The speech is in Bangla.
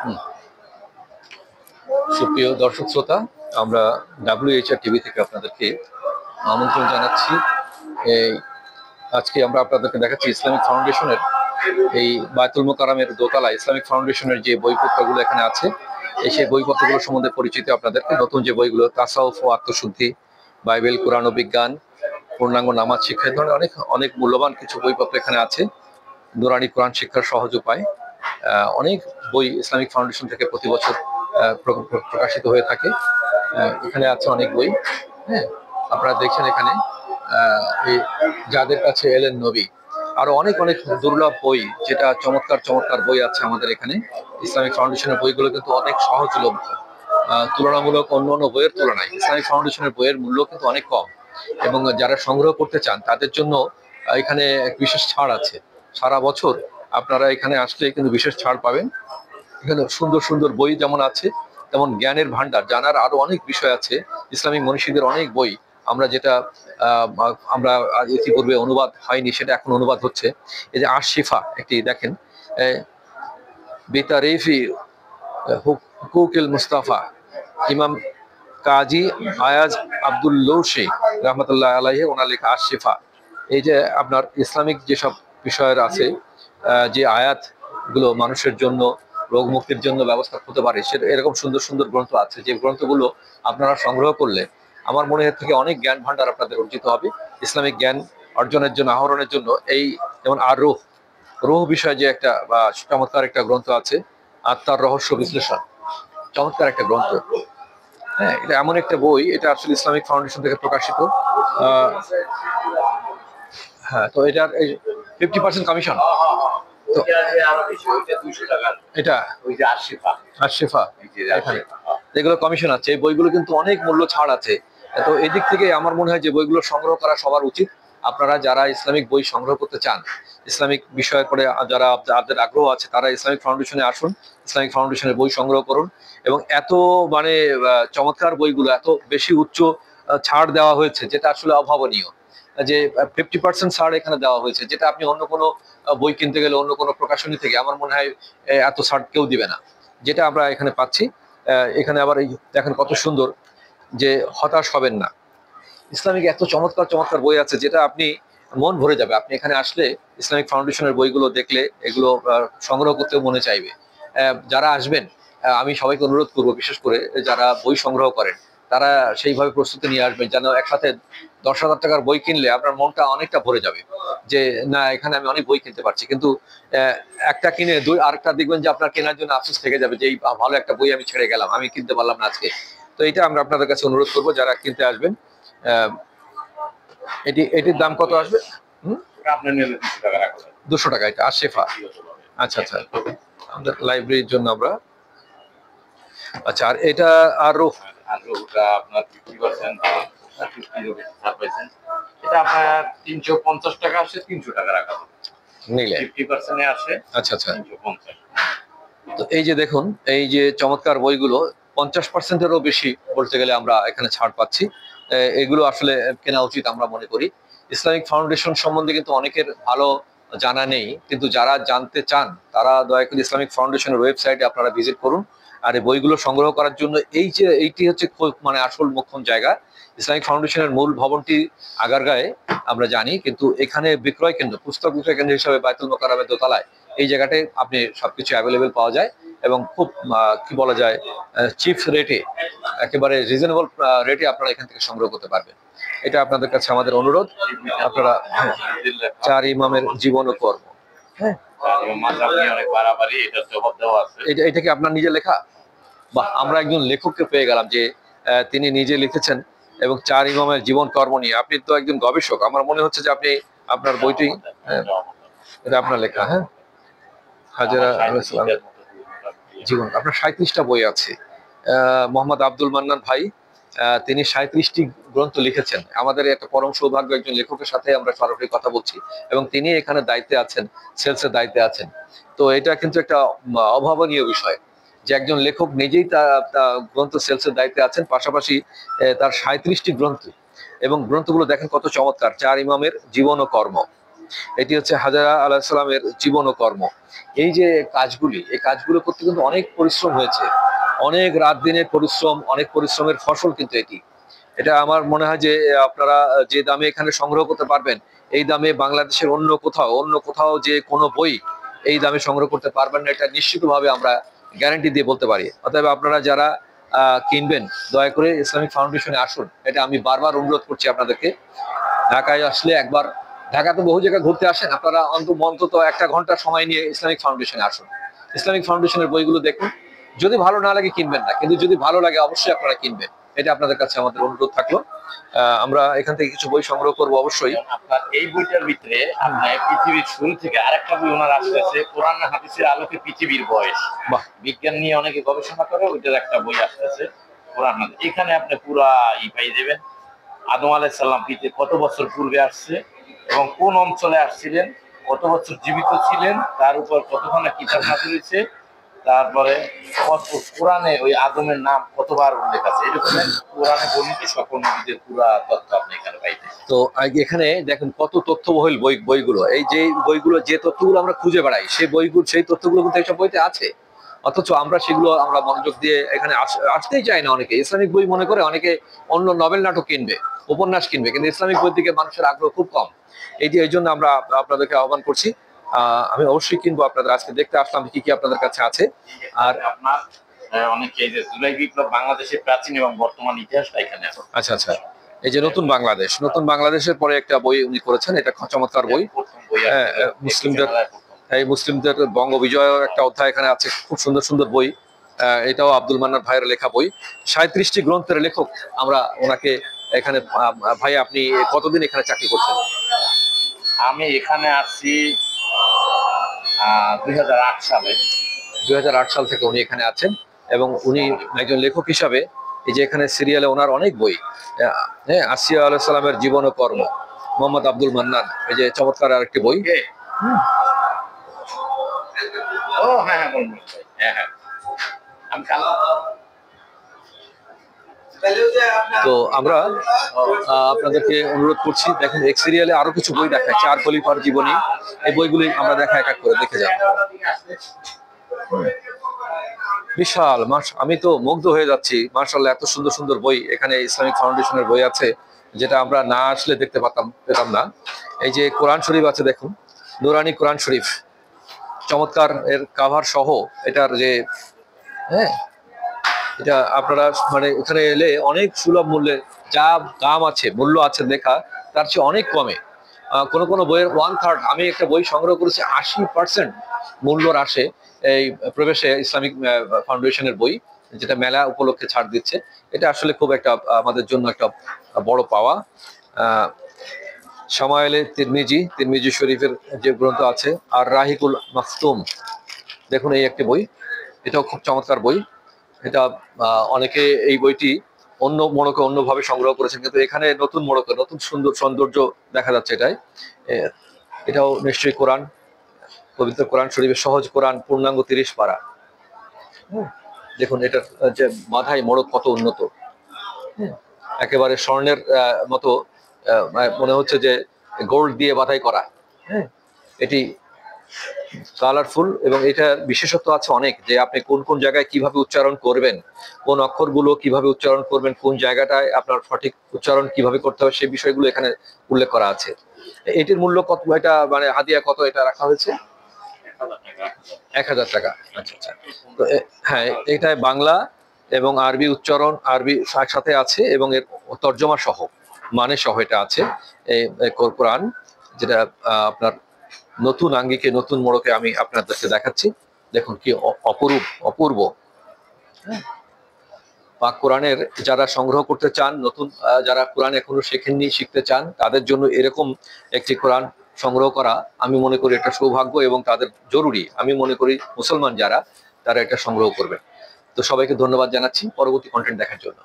হুম। সুপ্রিয় দর্শক শ্রোতা, আমরা WHR টিভি থেকে আপনাদেরকে আমন্ত্রণ জানাচ্ছি। এই আজকে আমরা আপনাদেরকে দেখাচ্ছি ইসলামিক ফাউন্ডেশনের এই বায়তুল মোকাররমের দোতলা ইসলামিক ফাউন্ডেশনের যে বইপত্রগুলো এখানে আছে, সেই বইপত্রগুলো সম্বন্ধে পরিচিত আপনাদেরকে। নতুন যে বইগুলো, তাসাউফ ও আত্মশুদ্ধি, বাইবেল, কোরআন ও বিজ্ঞান, পূর্ণাঙ্গ নামাজ শিক্ষা, এই ধরনের অনেক অনেক মূল্যবান কিছু বইপত্র এখানে আছে। নুরানি কোরআন শিক্ষার সহজ উপায়, অনেক বই ইসলামিক ফাউন্ডেশন থেকে প্রতি বছর প্রকাশিত হয়ে থাকে। এখানে আছে অনেক বই। হ্যাঁ, আপনারা দেখছেন এখানে যাদের কাছে এলেন নবী, আরো অনেক অনেক দুর্লভ বই, যেটা চমৎকার চমৎকার বই আছে আমাদের এখানে। ইসলামিক ফাউন্ডেশনের বইগুলো কিন্তু অনেক সহজলভ্য, তুলনামূলক অন্য অন্য বইয়ের তুলনায় ইসলামিক ফাউন্ডেশনের বইয়ের মূল্য কিন্তু অনেক কম। এবং যারা সংগ্রহ করতে চান তাদের জন্য এখানে এক বিশেষ ছাড় আছে। সারা বছর আপনারা এখানে আসলে কিন্তু বিশেষ ছাড় পাবেন। এখানে সুন্দর সুন্দর বই যেমন আছে, তেমন জ্ঞানের ভান্ডার, জানার আরো অনেক বিষয় আছে। ইসলামিক মনীষীদের অনেক বই, আমরা যেটা আমরা ইতিপূর্বে অনুবাদ হয়নি, সেটা এখন অনুবাদ হচ্ছে। এই যে আশ-শিফা একটি দেখেন, বিতারিফি হুকুকিল মুস্তাফা, ইমাম কাজী আয়াজ আব্দুল্লৌশি রহমতুল্লাহ আলাইহি, ওনার লেখা আশ-শিফা। এই যে আপনার ইসলামিক যেসব বিষয়ের আছে, যে আয়াত গুলো মানুষের জন্য রোগ মুক্তির জন্য ব্যবস্থা হতে পারে, সেটা এরকম সুন্দর সুন্দর গ্রন্থ আছে, যে গ্রন্থগুলো আপনারা সংগ্রহ করলে আমার মনে হয় থেকে অনেক জ্ঞান ভান্ডার আপনাদের অর্জিত হবে ইসলামিক জ্ঞান অর্জনের জন্য, আহরণের জন্য। এই যেমন আর রুহ রুহ বিষয়ে যে একটা চমৎকার একটা গ্রন্থ আছে, আত্মার রহস্য বিশ্লেষণ, চমৎকার একটা গ্রন্থ। হ্যাঁ, এটা এমন একটা বই, এটা আসলে ইসলামিক ফাউন্ডেশন থেকে প্রকাশিত। হ্যাঁ, তো এটার 50% কমিশন। তো এটা আশিফা, এখানে যেগুলো কমিশন আছে, এই বইগুলো কিন্তু অনেক মূল্য ছাড় আছে। তো এদিক থেকে আমার মনে হয় যে বইগুলো সংগ্রহ করা সবার উচিত। আপনারা যারা ইসলামিক বই সংগ্রহ করতে চান, ইসলামিক বিষয় করে যারা যাদের আগ্রহ আছে, তারা ইসলামিক ফাউন্ডেশনে আসুন, ইসলামিক ফাউন্ডেশনের বই সংগ্রহ করুন। এবং এত মানে চমৎকার বইগুলো, এত বেশি উচ্চ ছাড় দেওয়া হয়েছে, যেটা আসলে অভাবনীয়। যে 50% ছাড় এখানে দেওয়া হয়েছে, যেটা আপনি অন্য কোনো বই কিনতে গেলে, অন্য কোনো প্রকাশনী থেকে আমার মনে হয় এত ছাড় কেউ দিবে না, যেটা আমরা এখানে পাচ্ছি। এখানে আবার এই দেখেন কত সুন্দর, যে হতাশ হবেন না। ইসলামিক এত চমৎকার চমৎকার বই আছে, যেটা আপনি মন ভরে যাবে। আপনি এখানে আসলে ইসলামিক ফাউন্ডেশনের বইগুলো দেখলে এগুলো সংগ্রহ করতেও মনে চাইবে। যারা আসবেন, আমি সবাইকে অনুরোধ করবো, বিশেষ করে যারা বই সংগ্রহ করেন, তারা সেইভাবে প্রস্তুতি নিয়ে আসবেন, যেন একসাথে 10,000 টাকার বই কিনলে আপনার মনটা অনেকটা ভরে যাবে, যে না, এখানে আমি অনেক বই কিনতে পারছি। কিন্তু একটা কিনে আরেকটা দেখবেন যে আপনার কেনার জন্য আফসোস থেকে যাবে, যে এই ভালো একটা বই আমি ছেড়ে গেলাম, আমি কিনতে পারলাম না আজকে। তো এটা আমরা আপনাদের কাছে অনুরোধ করবো, যারা কিনতে আসবেন। এটির দাম কত আসবে? 200 টাকা। এটা আশিফা। আচ্ছা আচ্ছা, আমাদের লাইব্রেরির জন্য আমরা। আচ্ছা, আর এটা আর আপনার 50% এটা আপনার 350 টাকা আসে, 300 টাকা রাখা নিলে 50% আসে। আচ্ছা আচ্ছা, 350। তো এই যে দেখুন, এই যে চমৎকার বইগুলো 50%-এরও বেশি বলতে গেলে আমরা এখানে ছাড় পাচ্ছি। এগুলো আসলে কেনা উচিত আমরা মনে করি। ইসলামিক ফাউন্ডেশন সম্বন্ধে কিন্তু অনেকের ভালো জানা নেই, কিন্তু যারা জানতে চান তারা দয়া করে ইসলামিক ফাউন্ডেশনের ওয়েবসাইটে আপনারা ভিজিট করুন। আর এই বইগুলো সংগ্রহ করার জন্য এইটি হচ্ছে মানে আসল মোক্ষম জায়গা। ইসলামিক ফাউন্ডেশনের মূল ভবনটি আগারগাঁয়ে আমরা জানি, কিন্তু এখানে বিক্রয় কেন্দ্র, পুস্তক বিক্রয় কেন্দ্র হিসাবে বায়তুল মোকাররমের দোতলায় এই জায়গাটায় আপনি সবকিছু অ্যাভেলেবেল পাওয়া যায়, এবং খুব কি বলা যায়, চিপ রেটে, একেবারে রিজনেবল রেটে আপনারা এখান থেকে সংগ্রহ করতে পারবেন। এটা আপনাদের কাছে আমাদের অনুরোধ। আপনারা চার ইমামের জীবন ও কর্ম, হ্যাঁ, এটা কি আপনার নিজের লেখা? বা আমরা একজন লেখককে পেয়ে গেলাম, যে তিনি নিজে লিখেছেন, এবং চার ইমামের জীবন কর্ম নিয়ে। আপনি তো একজন গবেষক, আমার মনে হচ্ছে যে আপনি আপনার বইটি, এটা আপনার লেখা। হ্যাঁ, হাজেরা জীবন, আপনার 37টা বই আছে। মোহাম্মদ আব্দুল মান্নান ভাই, তিনি 37টি গ্রন্থ লিখেছেন। আমাদের একটা পরম সৌভাগ্য, একজন লেখকের সাথে আমরা সরাসরি কথা বলছি, এবং তিনি এখানে দায়িত্বে আছেন, সেলসের দায়িত্বে আছেন। তো এটা কিন্তু একটা অভাবনীয় বিষয়, যে একজন লেখক নিজেই তার গ্রন্থ সেলসের দায়িত্বে আছেন, পাশাপাশি তার 37টি গ্রন্থ, এবং গ্রন্থগুলো দেখেন কত চমৎকার। চার ইমামের জীবন ও কর্ম, এটি হচ্ছে হাজেরা আলাইহিস সালামের জীবন ও কর্ম। এই যে কাজগুলি, এই কাজগুলো করতে কিন্তু অনেক পরিশ্রম হয়েছে, অনেক রাত দিনের পরিশ্রম, অনেক পরিশ্রমের ফসল কিন্তু এটি। এটা আমার মনে হয় যে আপনারা যে দামে এখানে সংগ্রহ করতে পারবেন, এই দামে বাংলাদেশের অন্য কোথাও যে কোনো বই এই দামে সংগ্রহ করতে পারবেন না, এটা নিশ্চিতভাবে আমরা গ্যারান্টি দিয়ে বলতে পারি। অতএব আপনারা যারা কিনবেন, দয়া করে ইসলামিক ফাউন্ডেশনে আসুন, এটা আমি বারবার অনুরোধ করছি আপনাদেরকে। ঢাকায় আসলে একবার, ঢাকা তো বহু জায়গায় ঘুরতে আসেন, আপনারা অন্তত 1 ঘন্টা সময় নিয়ে ইসলামিক ফাউন্ডেশনে আসুন, ইসলামিক ফাউন্ডেশনের বইগুলো দেখুন। যদি ভালো না লাগে কিনবেন না, কিন্তু যদি ভালো লাগে অবশ্যই আপনারা কিনবেন, এটা আপনাদের কাছে আমাদের অনুরোধ থাকলো। আমরা এখান থেকে কিছু বই সংগ্রহ করবো অবশ্যই। আপনার এই বইটার ভিতরে আপনার পৃথিবীর শুরু থেকে আরেকটা বই ওনার আসতেছে, কোরআন হাদিসের আলোকে পৃথিবীর বয়স। বাহ, বিজ্ঞান নিয়ে অনেকে গবেষণা করে, ওইটার একটা বই আসতেছে কোরআন হাদিস। এখানে আপনি পুরা পাই দেবেন, আদম আলাইহিস সালাম পৃথিবী কত বছর পূর্বে আসছে এবং কোন অঞ্চলে আসছিলেন, কত বছর জীবিত ছিলেন, তার উপর কতখানা কিতাব নাযিল হয়েছে, তারপরে কোরআনে ওই আদমের নাম কতবার উল্লেখ আছে, এরকম কোরআনে বর্ণিত সকল নবীদের পুরা তথ্য আপনি এখানে পাইতেন। তো এখানে দেখেন কত তথ্যবহুল বইগুলো, এই যে বইগুলো, যে তথ্যগুলো আমরা খুঁজে বেড়াই, সেই তথ্যগুলো কিন্তু এইসব বইতে আছে। অথচ আমরা মনোযোগ দিয়ে এখানে আসতেই চাই না। অনেকে ইসলামিক বই মনে করে, অনেকে অন্য নভেল নাটক কিনবে, উপন্যাস কিনবে, কিন্তু ইসলামিক বই দিকে মানুষের আগ্রহ খুব কম। এই জন্য আমরা আপনাদেরকে আহ্বান করছি। আমি অবশ্যই কিনবো, আপনাদের আজকে দেখতে আসলাম কি কি আপনাদের কাছে আছে। আর আপনার অনেকে এই যে জুলাই বিপ্লব বাংলাদেশের প্রাচীন এবং বর্তমান ইতিহাসটা এখানে আছে। আচ্ছা আচ্ছা, এই যে নতুন বাংলাদেশের পরে একটা বই উনি করেছেন, এটা চমৎকার বই। প্রথম বই হ্যাঁ, মুসলিমদের বঙ্গ বিজয় একটা অধ্যায় এখানে আছে, খুব সুন্দর সুন্দর বই। এটাও আব্দুল মান্নান ভাইয়ের লেখা বই, 37টি গ্রন্থের লেখক। আমরা ওনাকে এখানে, ভাই আপনি কতদিন এখানে চাকরি করছেন? আমি এখানে আসছি 2008 সালে। 2008 সাল থেকে উনি এখানে আছেন, এবং উনি একজন লেখক হিসাবে এই যে এখানে সিরিয়ালে ওনার অনেক বই, হ্যাঁ, আসিয়া আলাইহিস সালামের জীবন ও কর্ম, মোহাম্মদ আব্দুল মান্নান, এই যে চমৎকার আরেকটি বই। ও হ্যাঁ হ্যাঁ বলুন ভাই। হ্যাঁ হ্যাঁ, আমি কাল তো আমরা আপনাদেরকে অনুরোধ করছি, দেখেন এক সিরিয়ালে আরো কিছু বই দেখায়, 4 খলিফার জীবনী, এই বইগুলি আমরা দেখা এক এক করে দেখে যাব। বিশাল আমি তো মুগ্ধ হয়ে যাচ্ছি, মাশাআল্লাহ, এত সুন্দর সুন্দর বই এখানে ইসলামিক ফাউন্ডেশনের বই আছে, যেটা আমরা না আসলে দেখতে পেতাম না। এই যে কোরআন শরীফ আছে, দেখুন, নুরানি কোরআন শরীফ, চমৎকার এর কাভার সহ। এটার যে, হ্যাঁ, এটা আপনারা মানে এখানে এলে অনেক সুলভ মূল্যে, যা দাম আছে, মূল্য আছে লেখা, তার চেয়ে অনেক কমে। কোনো কোনো বইয়ের 1/3, আমি একটা বই সংগ্রহ করেছি 80% মূল্যর আসে এই প্রবেশে ইসলামিক ফাউন্ডেশনের বই, যেটা মেলা উপলক্ষে ছাড় দিচ্ছে। এটা আসলে খুব একটা আমাদের জন্য একটা বড় পাওয়া। শামায়েলে তিরমিজি শরীফের যে গ্রন্থ আছে, আর রাহিকুল মাখতুম, দেখুন এই একটি বই, এটাও খুব চমৎকার বই। এটা অনেকে এই বইটি অন্যভাবে সংগ্রহ করেছেন, কিন্তু এখানে নতুন সৌন্দর্য দেখা যাচ্ছে এটাই। এটাও নিশ্চয়ই পবিত্র কোরআন শরীফের সহজ কোরআন, পূর্ণাঙ্গ 30 পারা। দেখুন এটার যে বাঁধাই মোড়ক কত উন্নত, একেবারে স্বর্ণের মতো, মনে হচ্ছে যে গোল্ড দিয়ে বাঁধাই করা। হ্যাঁ, এটি কালারফুল, এবং এটার বিশেষত্ব আছে অনেক, যে আপনি কোন কোন জায়গায় কিভাবে উচ্চারণ করবেন, কোন অক্ষরগুলো কিভাবে উচ্চারণ করবেন, কোন জায়গাটায় আপনার সঠিক উচ্চারণ কিভাবে করতে হবে, সেই বিষয়গুলো এখানে উল্লেখ করা আছে। এটির মূল্য কত, এটা মানে হাদিয়া কত এটা রাখা হয়েছে? 1000 টাকা। আচ্ছা আচ্ছা। তো হ্যাঁ, এটায় বাংলা এবং আরবি উচ্চারণ, আরবি সাথে আছে, এবং এর তর্জমা সহ, মানে সহ এটা আছে এই কোরআন, যেটা আপনার নতুন আঙ্গিকে, নতুন মোড়কে আমি আপনাদেরকে দেখাচ্ছি। দেখুন কি অপূর্ব। পাক কোরআনের যারা সংগ্রহ করতে চান, নতুন যারা কোরআন এখনো শেখেননি, শিখতে চান, তাদের জন্য এরকম একটি কোরআন সংগ্রহ করা আমি মনে করি একটা সৌভাগ্য, এবং তাদের জরুরি। আমি মনে করি মুসলমান যারা, তারা এটা সংগ্রহ করবেন। তো সবাইকে ধন্যবাদ জানাচ্ছি পরবর্তী কন্টেন্ট দেখার জন্য।